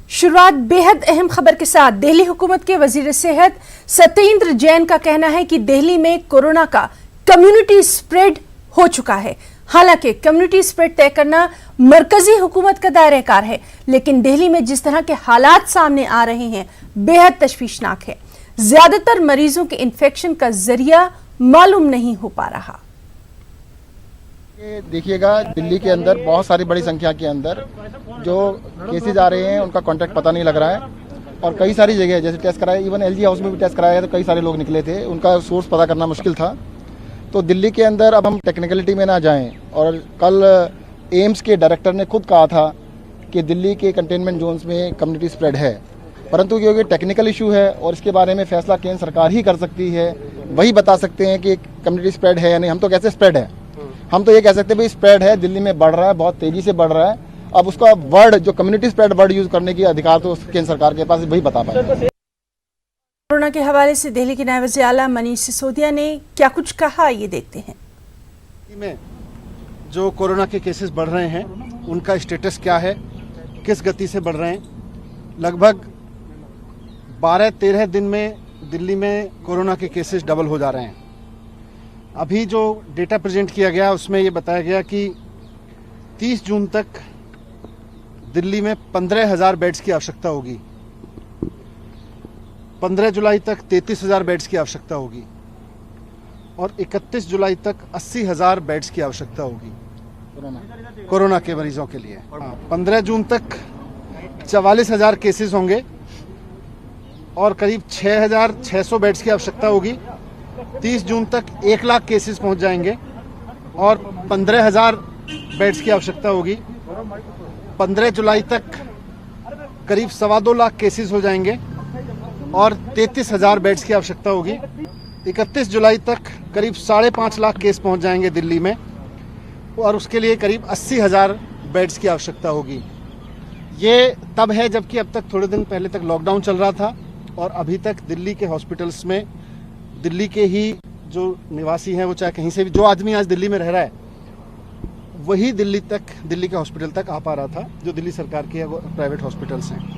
शुरुआत बेहद अहम खबर के साथ। दिल्ली हुकूमत के वजीर सेहत सत्येंद्र जैन का कहना है कि दिल्ली में कोरोना का कम्युनिटी स्प्रेड हो चुका है। हालांकि कम्युनिटी स्प्रेड तय करना मरकजी हुकूमत का दायरेकार है, लेकिन दिल्ली में जिस तरह के हालात सामने आ रहे हैं बेहद तशवीशनाक है। ज्यादातर मरीजों के इन्फेक्शन का जरिया मालूम नहीं हो पा रहा। देखिएगा, दिल्ली के अंदर बहुत सारी बड़ी संख्या के अंदर जो केसेज आ रहे हैं उनका कॉन्टैक्ट पता नहीं लग रहा है, और कई सारी जगह जैसे टेस्ट कराए, इवन एलजी हाउस में भी टेस्ट कराया तो कई सारे लोग निकले थे, उनका सोर्स पता करना मुश्किल था। तो दिल्ली के अंदर अब हम टेक्निकलिटी में ना जाएं, और कल एम्स के डायरेक्टर ने खुद कहा था कि दिल्ली के कंटेनमेंट जोन्स में कम्युनिटी स्प्रेड है, परंतु क्योंकि टेक्निकल इशू है और इसके बारे में फैसला केंद्र सरकार ही कर सकती है, वही बता सकते हैं कि कम्युनिटी स्प्रेड है या नहीं। हम तो कैसे स्प्रेड है, हम तो ये कह सकते हैं भाई स्प्रेड है, दिल्ली में बढ़ रहा है, बहुत तेजी से बढ़ रहा है। अब उसका वर्ड जो कम्युनिटी स्प्रेड वर्ड यूज करने की अधिकार तो केंद्र सरकार के पास वही बता पाएगा। कोरोना के हवाले से दिल्ली के नायब वज़ीर आला मनीष सिसोदिया ने क्या कुछ कहा, ये देखते हैं। में जो कोरोना के केसेस बढ़ रहे हैं उनका स्टेटस क्या है, किस गति से बढ़ रहे हैं। लगभग 12-13 दिन में दिल्ली में कोरोना के केसेस डबल हो जा रहे हैं। अभी जो डेटा प्रेजेंट किया गया उसमें ये बताया गया कि 30 जून तक दिल्ली में 15,000 बेड्स की आवश्यकता होगी, 15 जुलाई तक 33,000 बेड्स की आवश्यकता होगी, और 31 जुलाई तक 80,000 बेड्स की आवश्यकता होगी कोरोना के मरीजों के लिए। 15 जून तक 44,000 केसेस होंगे और करीब 6,600 बेड्स की आवश्यकता होगी। 30 जून तक 1 लाख केसेस पहुंच जाएंगे और 15,000 बेड्स की आवश्यकता होगी। 15 जुलाई तक करीब 2.25 लाख केसेस हो जाएंगे और 33,000 बेड्स की आवश्यकता होगी। 31 जुलाई तक करीब 5.5 लाख केस पहुंच जाएंगे दिल्ली में, और उसके लिए करीब 80,000 बेड्स की आवश्यकता होगी। ये तब है जबकि अब तक थोड़े दिन पहले तक लॉकडाउन चल रहा था, और अभी तक दिल्ली के हॉस्पिटल्स में दिल्ली के ही जो निवासी हैं, वो चाहे कहीं से भी, जो आदमी आज दिल्ली में रह रहा है वही दिल्ली के हॉस्पिटल तक आ पा रहा था, जो दिल्ली सरकार के प्राइवेट हॉस्पिटल्स हैं।